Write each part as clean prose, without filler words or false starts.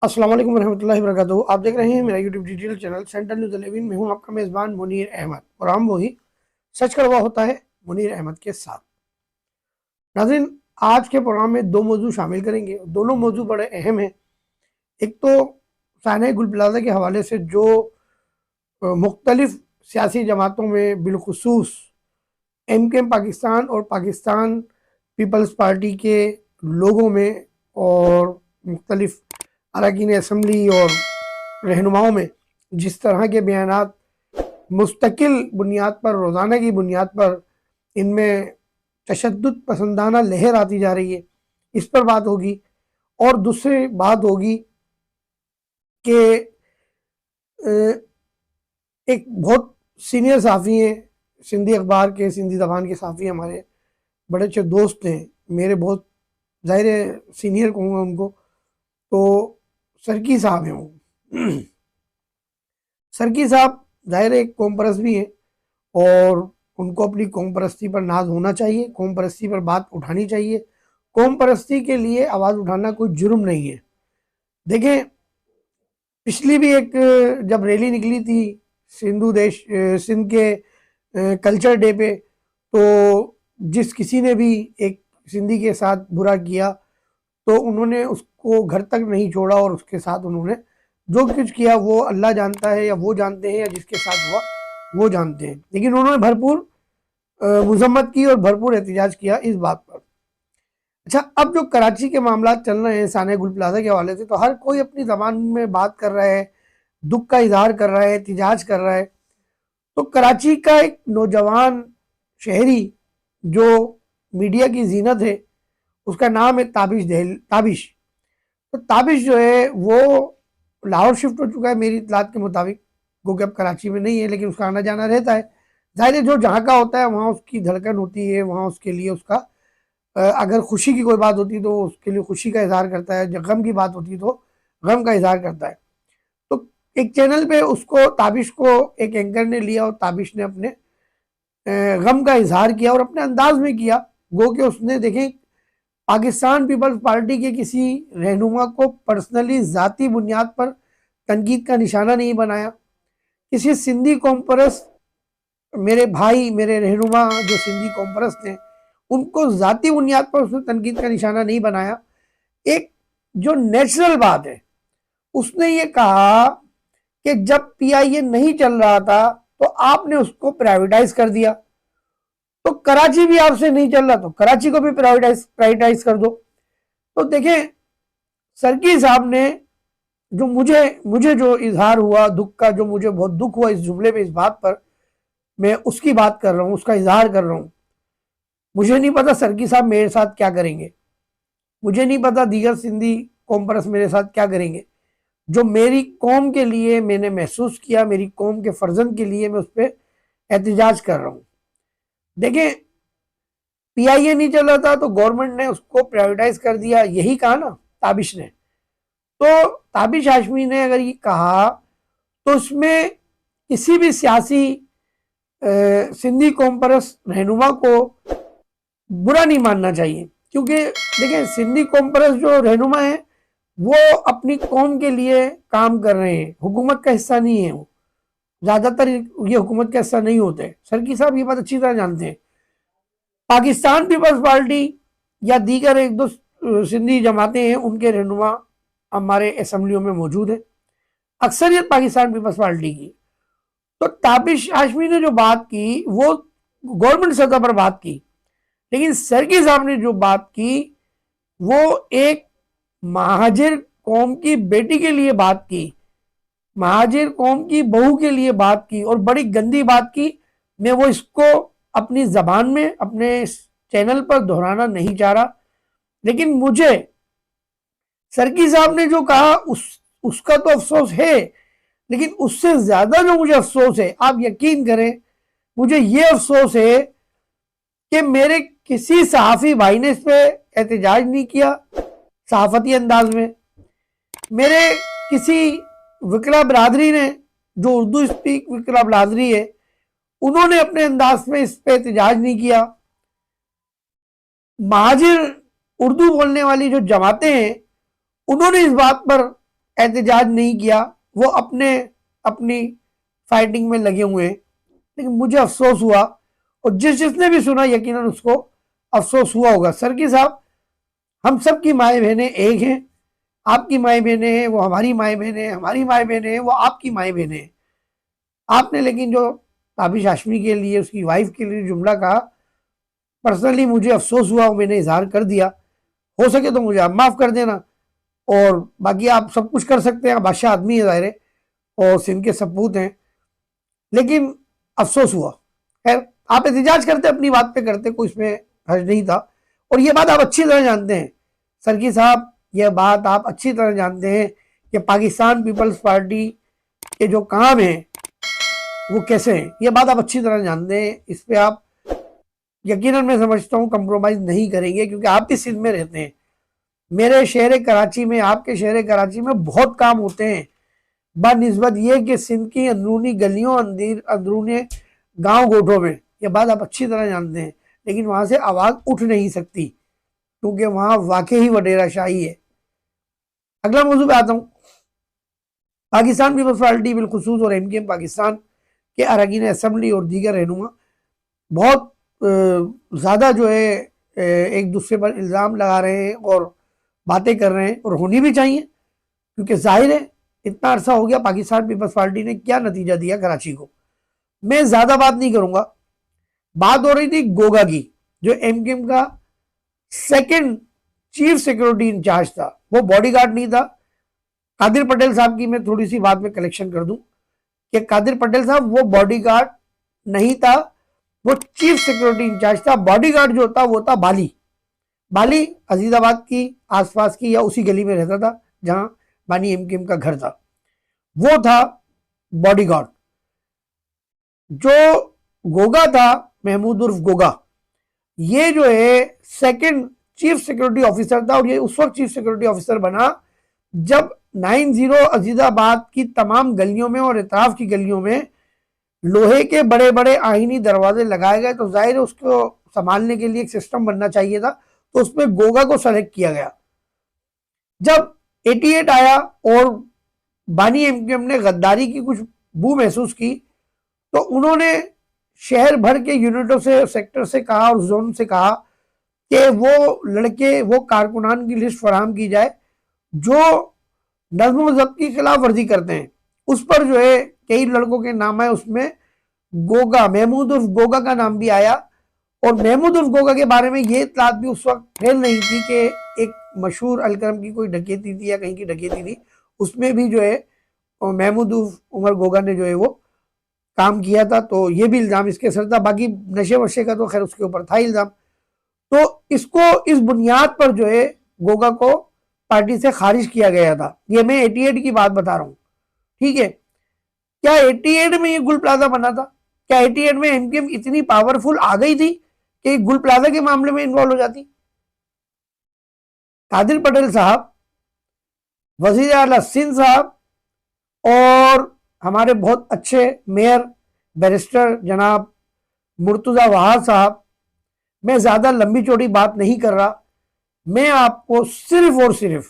अस्सलाम वालेकुम रहमतुल्लाहि वबरकातुहू। आप देख रहे हैं मेरा YouTube digital channel central news 11 में। हूं आपका मेज़बान मुनीर अहमद और हम वही सच कड़वा होता है मुनीर अहमद के साथ। नाज़रीन, आज के प्रोग्राम में दो मौजू शामिल करेंगे। दोनों मौजू बड़े अहम हैं। एक तो साने गुल प्लाजा के हवाले से जो मुख्तलिफ सियासी जमातों में बिलखुसूस एमकेएम पाकिस्तान और पाकिस्तान पीपल्स पार्टी के लोगों में और मुख्तलिफ अरकान असम्बली और रहनुमाओं में जिस तरह के बयानात मुस्तकिल बुनियाद पर, रोज़ाना की बुनियाद पर इनमें तशद्दुद पसंदाना लहर आती जा रही है, इस पर बात होगी। और दूसरी बात होगी कि एक बहुत सीनियर सहाफ़ी हैं, सिंधी अखबार के, सिंधी ज़बान के सहाफ़ी हमारे बड़े अच्छे दोस्त हैं मेरे, बहुत ज़ाहिर सीनियर कहूँगा उनको, तो सरकी साहब हैं वो। सरकी साहब ज़ाहिर एक कौम परस्त भी हैं और उनको अपनी कौम परस्ती पर नाज होना चाहिए, कौम परस्ती पर बात उठानी चाहिए। कौम परस्ती के लिए आवाज़ उठाना कोई जुर्म नहीं है। देखें, पिछली भी एक जब रैली निकली थी सिंध के कल्चर डे पे, तो जिस किसी ने भी एक सिंधी के साथ बुरा किया तो उन्होंने उसको घर तक नहीं छोड़ा और उसके साथ उन्होंने जो कुछ किया वो अल्लाह जानता है, या वो जानते हैं, या जिसके साथ हुआ वो जानते हैं। लेकिन उन्होंने भरपूर मजम्मत की और भरपूर एहतजाज किया इस बात पर। अच्छा, अब जो कराची के मामला चल रहे हैं साने गुल प्लाजा के हवाले से, तो हर कोई अपनी ज़बान में बात कर रहा है, दुख का इजहार कर रहा है, एहतजाज कर रहा है। तो कराची का एक नौजवान शहरी जो मीडिया की जीनत है, उसका नाम है ताबिश। तो ताबिश जो है वो लाहौर शिफ्ट हो चुका है मेरी इतलात के मुताबिक, क्योंकि अब कराची में नहीं है, लेकिन उसका आना जाना रहता है। ज़ाहिर है जो जहाँ का होता है वहाँ उसकी धड़कन होती है, वहाँ उसके लिए उसका अगर खुशी की कोई बात होती है तो उसके लिए खुशी का इजहार करता है, जब गम की बात होती है तो गम का इजहार करता है। तो एक चैनल पे उसको, ताबिश को एक एंकर ने लिया और ताबिश ने अपने गम का इजहार किया और अपने अंदाज में किया। गो कि उसने, देखें, पाकिस्तान पीपल्स पार्टी के किसी रहनुमा को पर्सनली ज़ाती बुनियाद पर तनकीद का निशाना नहीं बनाया। किसी सिंधी कौम परस्त, मेरे भाई, मेरे रहनुमा जो सिंधी कौम परस्त हैं, उनको ज़ाती बुनियाद पर उसने तनकीद का निशाना नहीं बनाया। एक जो नेचुरल बात है, उसने ये कहा कि जब पीआईए नहीं चल रहा था तो आपने उसको प्राइवेटाइज कर दिया, तो कराची भी आपसे नहीं चल रहा तो कराची को भी प्राइवेटाइज कर दो। तो देखें, सरकी साहब ने जो मुझे जो इजहार हुआ दुख का, जो मुझे बहुत दुख हुआ इस जुमले पे, इस बात पर मैं उसकी बात कर रहा हूँ, उसका इजहार कर रहा हूँ। मुझे नहीं पता सरकी साहब मेरे साथ क्या करेंगे, मुझे नहीं पता दीगर सिंधी कौम परस्त मेरे साथ क्या करेंगे। जो मेरी कौम के लिए मैंने महसूस किया, मेरी कौम के फर्जंद के लिए मैं उस पर एहतजाज कर रहा हूँ। देखें, पीआईए नहीं चल रहा था तो गवर्नमेंट ने उसको प्राइवेटाइज कर दिया, यही कहा ना ताबिश ने। तो ताबिश हाशमी ने अगर ये कहा तो उसमें किसी भी सियासी सिंधी कौम परस्त रहनुमा को बुरा नहीं मानना चाहिए, क्योंकि देखिए सिंधी कौम परस्त जो रहनुमा है वो अपनी कौम के लिए काम कर रहे हैं, हुकूमत का हिस्सा नहीं है। वो ज़्यादातर ये हुकूमत का हिस्सा नहीं होते, सरकी साहब ये बात अच्छी तरह जानते हैं। पाकिस्तान पीपल्स पार्टी या दीगर एक दो सिंधी जमातें हैं, उनके रहनुमा हमारे असम्बलियों में मौजूद है, अक्सरियत पाकिस्तान पीपल्स पार्टी की। तो ताबिश हाशमी ने जो बात की वो गवर्नमेंट सतह पर बात की, लेकिन सरकी साहब ने जो बात की वो एक महाजिर कौम की बेटी के लिए बात की, महाजिर कौम की बहू के लिए बात की, और बड़ी गंदी बात की। मैं वो इसको अपनी जबान में अपने चैनल पर दोहराना नहीं चाह रहा, लेकिन मुझे सरकी साहब ने जो कहा उसका तो अफसोस है, लेकिन उससे ज्यादा जो मुझे अफसोस है, आप यकीन करें, मुझे ये अफसोस है कि मेरे किसी सहाफ़ी भाई ने इस पर एहतजाज नहीं किया सहाफ़ती अंदाज में। मेरे किसी विकला बरादरी ने, जो उर्दू स्पीक विकला बरादरी है, उन्होंने अपने अंदाज में इस पर एहतजाज नहीं किया। महाजिर उर्दू बोलने वाली जो जमातें हैं उन्होंने इस बात पर एहतजाज नहीं किया, वो अपने अपनी फाइटिंग में लगे हुए हैं। लेकिन मुझे अफसोस हुआ, और जिसने भी सुना यकीनन उसको अफसोस हुआ होगा। सर्की साहब, हम सब की माए बहनें एक हैं, आपकी माए बहनें हैं वो हमारी माए बहनें हैं, हमारी माए बहनें हैं वो आपकी माए बहनें हैं। आपने लेकिन जो ताबिश हाशमी के लिए, उसकी वाइफ के लिए जुमला कहा, पर्सनली मुझे अफसोस हुआ, मैंने इजहार कर दिया। हो सके तो मुझे आप माफ़ कर देना, और बाकी आप सब कुछ कर सकते हैं, बादशाह आदमी है ज़ाहिर है, और सिंध के सपूत हैं, लेकिन अफसोस हुआ। खैर, आप एहतजाज करते अपनी बात पे करते, कोई इसमें हर्ज नहीं था। और ये बात आप अच्छी तरह जानते हैं सर्की साहब, यह बात आप अच्छी तरह जानते हैं कि पाकिस्तान पीपल्स पार्टी के जो काम हैं वो कैसे हैं, ये बात आप अच्छी तरह जानते हैं। इस पर आप यकीनन, मैं समझता हूँ, कंप्रोमाइज़ नहीं करेंगे, क्योंकि आप भी सिंध में रहते हैं। मेरे शहर कराची में, आपके शहर कराची में बहुत काम होते हैं, बनिस्बत ये कि सिंध की अंदरूनी गलियों, अंदरूनी गांव गोठों में, ये बात आप अच्छी तरह जानते हैं। लेकिन वहां से आवाज़ उठ नहीं सकती, क्योंकि वहां वाकई ही वडेरा शाही है। अगला मौजूद पे आता हूँ। पाकिस्तान पीपल्स पार्टी बिलखुसूस और एमकेएम पाकिस्तान के अरकान असम्बली और दीगर रहनुमा बहुत ज़्यादा जो है एक दूसरे पर इल्ज़ाम लगा रहे हैं और बातें कर रहे हैं, और होनी भी चाहिए, क्योंकि जाहिर है इतना अरसा हो गया पाकिस्तान पीपल्स पार्टी ने क्या नतीजा दिया कराची को। मैं ज़्यादा बात नहीं करूँगा। बात हो रही थी गोगा की, जो एमकेएम का सेकंड चीफ सिक्योरिटी इंचार्ज था, वो बॉडीगार्ड नहीं था। कादिर पटेल साहब की मैं थोड़ी सी बात में कलेक्शन कर दूं कि कादिर पटेल साहब वो बॉडीगार्ड नहीं था, वो चीफ सिक्योरिटी इंचार्ज था। बॉडीगार्ड जो था वो था बाली। बाली अजीजाबाद की आसपास की या उसी गली में रहता था जहां बानी एमकेएम का घर था, वो था बॉडीगार्ड। जो गोगा था, महमूद उर्फ गोगा, ये जो है सेकंड चीफ सिक्योरिटी ऑफिसर था, और ये उस वक्त चीफ सिक्योरिटी ऑफिसर बना जब 90 अजीजाबाद की तमाम गलियों में और इतराफ की गलियों में लोहे के बड़े बड़े आईनी दरवाजे लगाए गए। तो जाहिर है उसको संभालने के लिए एक सिस्टम बनना चाहिए था, तो उसमें गोगा को सेलेक्ट किया गया। जब 88 आया और बानी एमकेएम ने गद्दारी की कुछ बू महसूस की, तो उन्होंने शहर भर के यूनिटों से, सेक्टर से कहा और जोन से कहा कि वो लड़के, वो कारकुनान की लिस्ट फराहम की जाए जो नज़्म व ज़ब्त की खिलाफ वर्जी करते हैं। उस पर जो है कई लड़कों के नाम है, उसमें गोगा, महमूद उर्फ गोगा का नाम भी आया। और महमूद उर्फ गोगा के बारे में ये इत्तलात भी उस वक्त फैल नहीं थी कि एक मशहूर अलकरम की कोई डकैती थी या कहीं की डकैती थी, उसमें भी जो है महमूद उर्फ उमर गोगा ने जो है वो काम किया था। तो ये भी इल्ज़ाम इसके सर था। बाकी नशे वशे का तो खैर उसके ऊपर था इल्ज़ाम। तो इसको, इस बुनियाद पर जो है गोगा को पार्टी से खारिज किया गया था। ये मैं 88 की बात बता रहा हूँ, ठीक है। क्या 88 में ये गुल प्लाजा बना था? क्या 88 में एमकेएम इतनी पावरफुल आ गई थी कि गुल प्लाजा के मामले में इन्वॉल्व हो जाती? कादिर पटेल साहब, वजीर आला सिंध साहब, और हमारे बहुत अच्छे मेयर बैरिस्टर जनाब मुर्तजा वहाब साहब, मैं ज्यादा लंबी चौड़ी बात नहीं कर रहा, मैं आपको सिर्फ और सिर्फ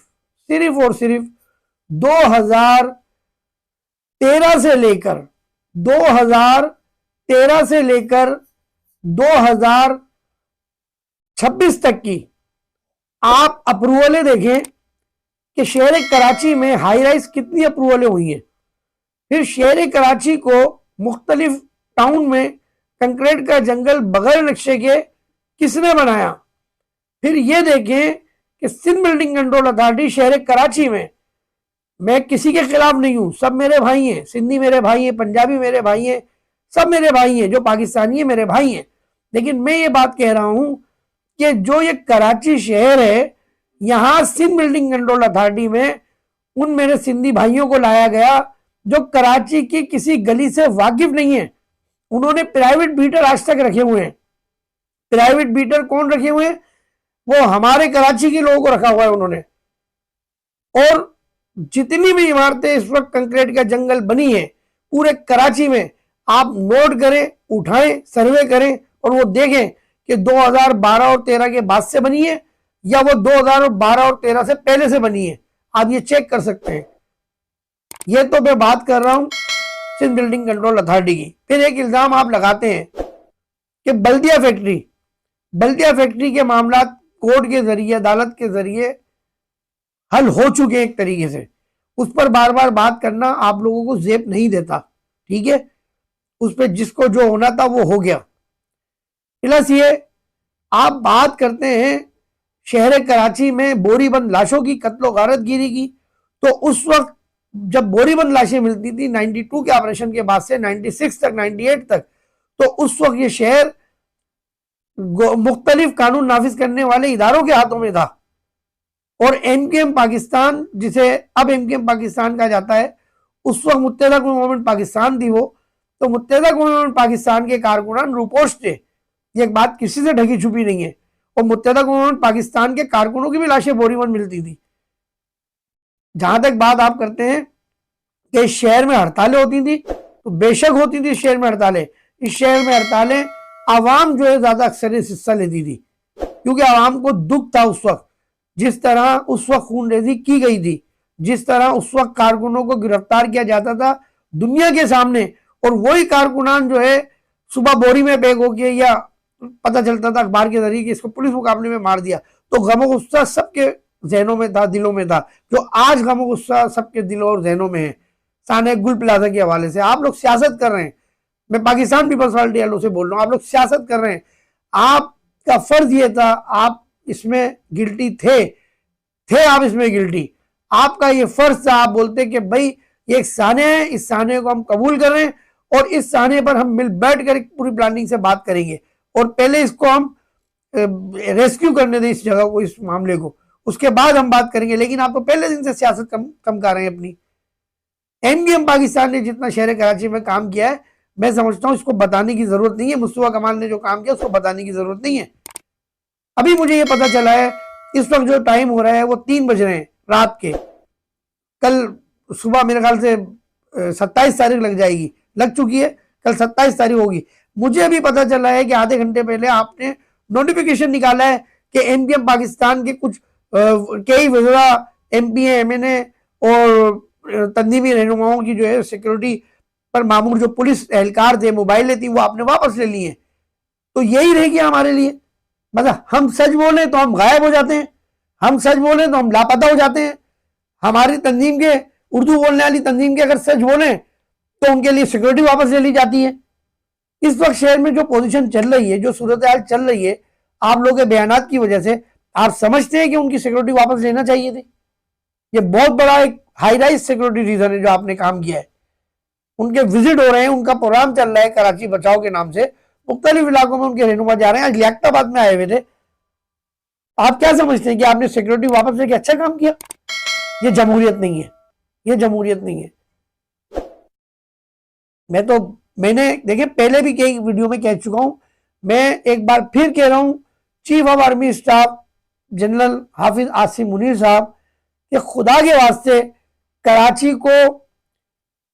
2013 से लेकर 2026 तक की आप अप्रूवलें देखें कि शहर कराची में हाई राइज कितनी अप्रूवलें हुई हैं। फिर शहर कराची को मुख्तलिफ टाउन में कंक्रीट का जंगल बगैर नक्शे के किसने बनाया। फिर ये देखें कि सिंध बिल्डिंग कंट्रोल अथॉरिटी शहर कराची में, मैं किसी के खिलाफ नहीं हूं, सब मेरे भाई हैं, सिंधी मेरे भाई हैं, पंजाबी मेरे भाई हैं, सब मेरे भाई हैं, जो पाकिस्तानी है मेरे भाई हैं। लेकिन मैं ये बात कह रहा हूं कि जो ये कराची शहर है, यहां सिंध बिल्डिंग कंट्रोल अथॉरिटी में उन मेरे सिंधी भाइयों को लाया गया जो कराची की किसी गली से वाकिफ नहीं है। उन्होंने प्राइवेट बीटर आज तक रखे हुए हैं। प्राइवेट बीटर कौन रखे हुए हैं? वो हमारे कराची के लोगों को रखा हुआ है उन्होंने। और जितनी भी इमारतें इस वक्त कंक्रीट का जंगल बनी है पूरे कराची में, आप नोट करें, उठाएं, सर्वे करें और वो देखें कि 2012 और 13 के बाद से बनी है या वो 2012 और 13 से पहले से बनी है। आप ये चेक कर सकते हैं। ये तो मैं बात कर रहा हूं सिंध बिल्डिंग कंट्रोल अथॉरिटी की। फिर एक इल्जाम आप लगाते हैं कि बल्दिया फैक्ट्री के मामला कोर्ट के जरिए, अदालत के जरिए हल हो चुके हैं एक तरीके से, उस पर बार बार बात करना आप लोगों को जेब नहीं देता। ठीक है, उस पर जिसको जो होना था वो हो गया। प्लस ये आप बात करते हैं शहर कराची में बोरीबंद लाशों की, कत्लो गारतगिरी की, तो उस वक्त जब बोरीबंद लाशें मिलती थी 92 के ऑपरेशन के बाद से 96 तक, 98 तक, तो उस वक्त ये शहर मुख्तलिफ कानून नाफिज करने वाले इदारों के हाथों में था। और एमकेएम पाकिस्तान, जिसे अब एमकेएम पाकिस्तान कहा जाता है, उस वक्त मुत्तहिदा कौमी मूवमेंट पाकिस्तान थी वो, तो मुत्तहिदा कौमी मूवमेंट पाकिस्तान के कारकुनान रूपोश थे। ये एक बात किसी से ढकी छुपी नहीं है। और मुत्तहिदा कौमी मूवमेंट पाकिस्तान के कारकुनों की भी लाशें बोरीबंद मिलती थी। जहां तक बात आप करते हैं कि शहर में हड़तालें होती थी, तो बेशक होती थी शहर में हड़तालें। इस शहर में हड़तालें आवाम जो है ज्यादा अक्सर हिस्सा लेती थी, क्योंकि आवाम को दुख था उस वक्त, जिस तरह उस वक्त खूनरेजी की गई थी, जिस तरह उस वक्त कारकुनों को गिरफ्तार किया जाता था दुनिया के सामने, और वही कारकुनान जो है सुबह बोरी में पैक होके, या पता चलता था अखबार के जरिए कि इसको पुलिस मुकाबले में मार दिया, तो गम गुस्सा सबके जहनों में था, दिलों में था, जो आज गम गुस्सा सबके दिलों और जहनों में है। साने गुल प्लाजा के हवाले से आप लोग सियासत कर रहे हैं, मैं पाकिस्तान पीपल्स पार्टी वालों से बोल रहा हूं, आप लोग सियासत कर रहे हैं। आपका फर्ज ये था, आप इसमें गिल्टी थे आप इसमें गिल्टी, आपका ये फर्ज था। आप बोलते कि भाई ये एक साने है, इस साने को हम कबूल कर रहे हैं और इस साने पर हम मिल बैठ कर पूरी प्लानिंग से बात करेंगे, और पहले इसको हम रेस्क्यू करने दें इस जगह को, इस मामले को, उसके बाद हम बात करेंगे। लेकिन आप तो पहले दिन से सियासत कम कर रहे हैं अपनी। एमकेएम पाकिस्तान ने जितना शहर कराची में काम किया है, मैं समझता हूं इसको बताने की जरूरत नहीं है। मुस्तफा कमाल ने जो काम किया उसको बताने की जरूरत नहीं है। अभी मुझे ये पता चला है, इस वक्त जो टाइम हो रहा है वो 3 बज रहे हैं रात के। कल सुबह मेरे ख्याल से 27 तारीख लग चुकी है, कल 27 तारीख होगी। मुझे अभी पता चला है कि आधे घंटे पहले आपने नोटिफिकेशन निकाला है कि एमकेएम पाकिस्तान के कुछ कई वज़रा, एमपी, एमएनए और तंजीमी रहनुमाओं की जो है सिक्योरिटी पर मामूर जो पुलिस एहलकार थे, मोबाइलें थी, वो आपने वापस ले ली है। तो यही रह गया हमारे लिए। मतलब हम सच बोले तो हम गायब हो जाते हैं, हम सच बोले तो हम लापता हो जाते हैं। हमारी तंजीम के, उर्दू बोलने वाली तंजीम के अगर सच बोले तो उनके लिए सिक्योरिटी वापस ले ली जाती है। इस वक्त शहर में जो पोजीशन चल रही है, जो सूरत हाल चल रही है, आप लोगों के बयानात की वजह से आप समझते हैं कि उनकी सिक्योरिटी वापस लेना चाहिए थी। ये बहुत बड़ा एक हाई राइज सिक्योरिटी रीजन है जो आपने काम किया है। उनके विजिट हो रहे हैं, उनका प्रोग्राम चल रहा है कराची बचाओ के नाम से, मुख्तलिफ इलाकों में उनके रहनुमा जा रहे हैं। आज लियाकताबाद में आए हुए थे। आप क्या समझते हैं कि आपने सिक्योरिटी वापस लेके अच्छा काम किया? ये जमहूरियत नहीं है, ये जमहूरियत नहीं है। मैंने देखिए पहले भी कई वीडियो में कह चुका हूं, मैं एक बार फिर कह रहा हूं, chief of army staff general Hafiz Asim Munir साहब कि खुदा के वास्ते कराची को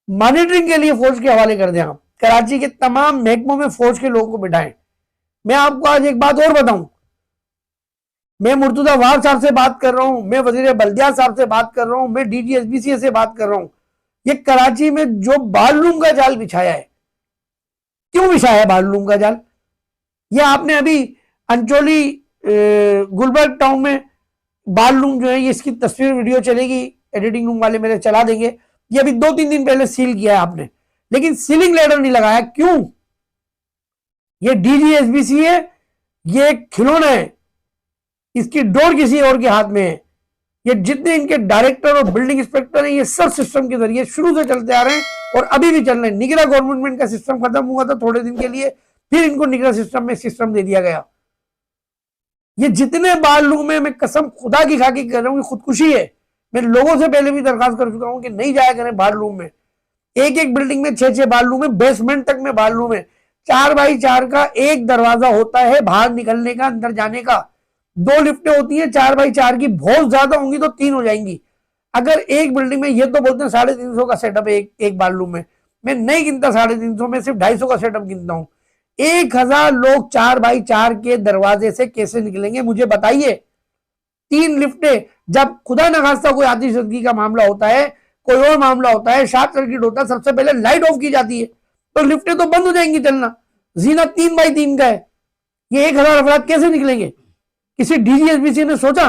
मॉनिटरिंग के लिए फौज के हवाले कर दें। आप कराची के तमाम महकमों में फौज के लोगों को बिठाएं। मैं आपको आज एक बात और बताऊं, मैं मुर्तुजा वार साहब से बात कर रहा हूं, मैं वजीर बल्दिया साहब से बात कर रहा हूं, मैं डीजीएसबीसी से बात कर रहा हूं। ये कराची में जो बालरूम का जाल बिछाया है, क्यों बिछाया है बालरूम का जाल? ये आपने अभी अंचोली गुलबर्ग टाउन में बालरूम जो है, ये इसकी तस्वीर वीडियो चलेगी, एडिटिंग रूम वाले मेरे चला देंगे। ये अभी 2-3 दिन पहले सील किया है आपने, लेकिन सीलिंग लेडर नहीं लगाया। क्यों? ये डीजीएसबीसी है, ये खिलौना है, इसकी डोर किसी और के हाथ में है। ये जितने इनके डायरेक्टर और बिल्डिंग इंस्पेक्टर हैं, ये सब सिस्टम के जरिए शुरू से चलते आ रहे हैं और अभी भी चल रहे हैं। निगरा गवर्नमेंट का सिस्टम खत्म हुआ था थोड़े दिन के लिए, फिर इनको निगरा सिस्टम में सिस्टम दे दिया गया। ये जितने बालरूम में, मैं कसम खुदा की खा के कह रहा हूं कि खुदकुशी है। मैं लोगों से पहले भी दरखास्त कर चुका हूं कि नहीं जाया करें बालरूम में। एक एक बिल्डिंग में 6-6 बालरूम है, बेसमेंट तक में बालरूम है। 4x4 का एक दरवाजा होता है बाहर निकलने का, अंदर जाने का। 2 लिफ्टें होती हैं 4x4 की, बहुत ज्यादा होंगी तो 3 हो जाएंगी। अगर एक बिल्डिंग में, ये तो बोलते हैं 350 का सेटअप है एक बालरूम में, मैं नहीं गिनता 350, में सिर्फ 250 का सेटअप गिनता हूं। 1000 लोग 4x4 के दरवाजे से कैसे निकलेंगे मुझे बताइए? 3 लिफ्टें, जब खुदा न खास्ता कोई आतिशबाजी का मामला होता है, कोई और मामला होता है, शॉर्ट सर्किट होता है, सबसे पहले लाइट ऑफ की जाती है, तो लिफ्टें तो बंद हो जाएंगी चलना। जीना 3x3 का है, ये 1000 अफराद कैसे निकलेंगे? किसी डीजीएसबीसी ने सोचा?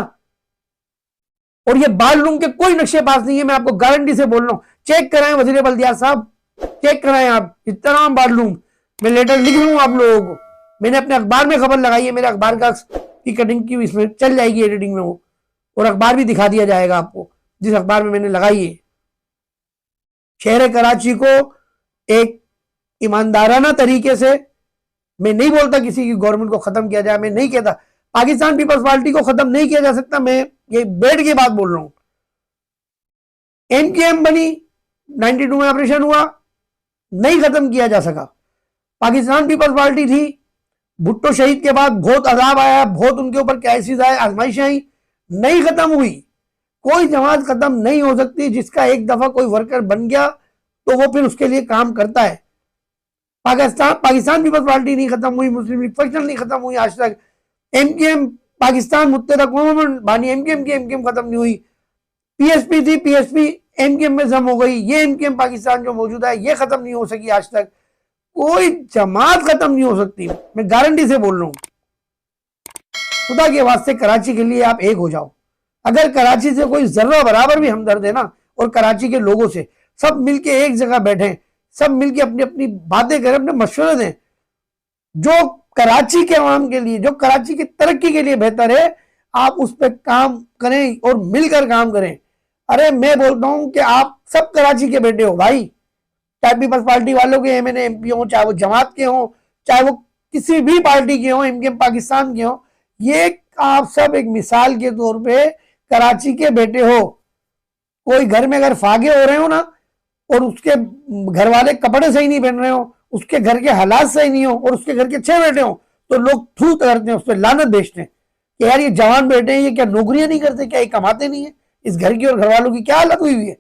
और ये बाथरूम के कोई नक्शे पास नहीं है, मैं आपको गारंटी से बोल रहा हूं। चेक कराएं वजीर बल्दियात साहब, चेक कराएं आप, इतना बाथरूम, मैं लेटर लिख लूंगा आप लोगों को, मैंने अपने अखबार में खबर लगाई है, मेरे अखबार का की कटिंग की इसमें चल जाएगी एडिटिंग में वो, और अखबार भी दिखा दिया जाएगा आपको जिस अखबार में मैंने लगाई है। शहर कराची को एक ईमानदाराना तरीके से, मैं नहीं बोलता किसी की गवर्नमेंट को खत्म किया जाए, मैं नहीं कहता पाकिस्तान पीपल्स पार्टी को खत्म नहीं किया जा सकता, मैं ये बैठ के बात बोल रहा हूं। एमकेएम बनी, 92 में ऑपरेशन हुआ, नहीं खत्म किया जा सका। पाकिस्तान पीपल्स पार्टी थी, भुट्टो शहीद के बाद बहुत अजाब आया, बहुत उनके ऊपर क्राइसिस आए, आजमाइशें आई, नहीं खत्म हुई। कोई जमात खत्म नहीं हो सकती, जिसका एक दफा कोई वर्कर बन गया तो वो फिर उसके लिए काम करता है। पाकिस्तान पीपल्स पार्टी नहीं खत्म हुई, मुस्लिम लीग फैक्शन नहीं खत्म हुई आज तक, एमकेएम पाकिस्तान मुत्तहिदा कौम बानी एमकेएम की एमकेएम खत्म नहीं हुई, पीएसपी थी, पीएसपी एमकेएम में जम हो गई, ये एमकेएम पाकिस्तान जो मौजूदा है ये खत्म नहीं हो सकी आज तक। कोई जमात खत्म नहीं हो सकती, मैं गारंटी से बोल रहा हूं। खुदा के वास्ते कराची के लिए आप एक हो जाओ। अगर कराची से कोई जर्रा बराबर भी हमदर्द है ना, और कराची के लोगों से सब मिलके एक जगह बैठे, सब मिलके अपनी अपनी बातें करें, अपने मशवरे दें, जो कराची के अवाम के लिए, जो कराची की तरक्की के लिए बेहतर है, आप उस पर काम करें और मिलकर काम करें। अरे मैं बोलता हूं कि आप सब कराची के बेटे हो भाई, चाहे पीपल्स पार्टी वालों के एमएनए एमपी हो, चाहे वो जमात के हो, चाहे वो किसी भी पार्टी के हो, एमकेएम पाकिस्तान के हो, ये आप सब एक मिसाल के तौर पे कराची के बेटे हो। कोई घर में अगर फागे हो रहे हो ना, और उसके घर वाले कपड़े सही नहीं पहन रहे हो, उसके घर के हालात सही नहीं हो, और उसके घर के 6 बेटे हो, तो लोग थू करते हैं, उस पर लानत भेजते हैं कि यार ये जवान बेटे हैं, ये क्या नौकरियां नहीं करते, क्या ये कमाते नहीं है? इस घर की और घर वालों की क्या हालत हुई है?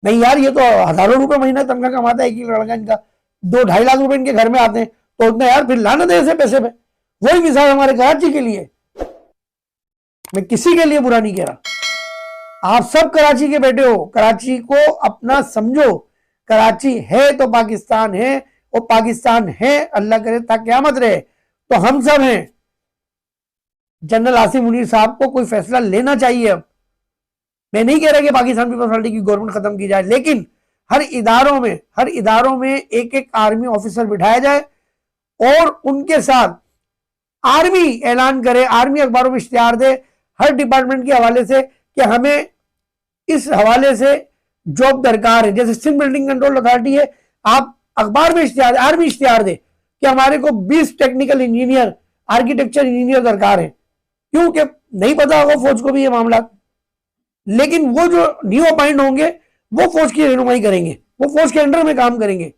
नहीं यार, ये तो हजारों रुपए महीना तनख्वाह कमाता है एक लड़का, इनका 2-2.5 लाख रुपए इनके घर में आते हैं, तो उतना यार फिर लानत है ऐसे पैसे पे। वही मिसाल हमारे कराची के लिए, मैं किसी के लिए बुरा नहीं कह रहा, आप सब कराची के बेटे हो, कराची को अपना समझो। कराची है तो पाकिस्तान है, और पाकिस्तान है अल्लाह करे ताकि क़यामत रहे तो हम सब हैं। जनरल आसिम मुनीर साहब को कोई फैसला लेना चाहिए। अब मैं नहीं कह रहा कि पाकिस्तान पीपल्स पार्टी की गवर्नमेंट खत्म की जाए, लेकिन हर इदारों में एक एक आर्मी ऑफिसर बिठाया जाए, और उनके साथ आर्मी ऐलान करे, आर्मी अखबारों में इश्तिहार दे हर डिपार्टमेंट के हवाले से कि हमें इस हवाले से जॉब दरकार है। जैसे सिंध बिल्डिंग कंट्रोल अथॉरिटी है, आप अखबार में इश्तिहार, आर्मी इश्तिहार दे कि हमारे को 20 टेक्निकल इंजीनियर, आर्किटेक्चर इंजीनियर दरकार है। क्योंकि नहीं पता होगा फौज को भी ये मामला, लेकिन वो जो न्यू अपॉइंट होंगे वो फौज की रहनुमाई करेंगे, वो फौज के अंडर में काम करेंगे।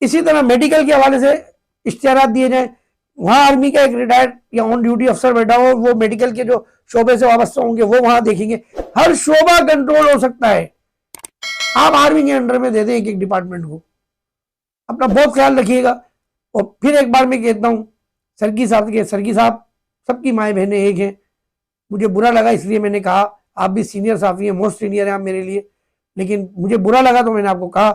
इसी तरह मेडिकल के हवाले से इश्तिहार दिए जाए, वहां आर्मी का एक रिटायर्ड या ऑन ड्यूटी अफसर बैठा हो, वो मेडिकल के जो शोबे से वाबस्ता होंगे वो वहां देखेंगे। हर शोबा कंट्रोल हो सकता है, आप आर्मी के अंडर में दे दें एक एक डिपार्टमेंट को। अपना बहुत ख्याल रखिएगा। और फिर एक बार मैं कहता हूँ, सरकी साहब सबकी माएँ बहनें एक हैं। मुझे बुरा लगा इसलिए मैंने कहा, आप भी सीनियर साफी हैं, मोस्ट सीनियर हैं आप मेरे लिए, लेकिन मुझे बुरा लगा तो मैंने आपको कहा।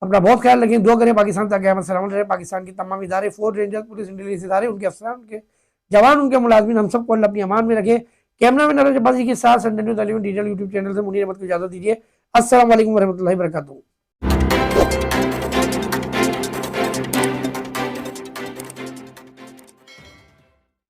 अपना बहुत ख्याल रखें, दुआ करें पाकिस्तान तक क़यामत सलामत रहे। पाकिस्तान की तमाम इदारे, फौज, रेंजर्स, पुलिस, इंटेलिजेंस इदारे, उनके अफसरान, उनके जवान, उनके मुलाजमीन, हम सबको अल्लाह अपनी अमान में रखे। कैमरा मैन नरेश अब्बासी के साथ Sunday news digital YouTube channel से मुनीर अहमद को इजाजत दीजिए। अस्सलाम वालेकुम वरहमतुल्लाहि वबरकातुहू।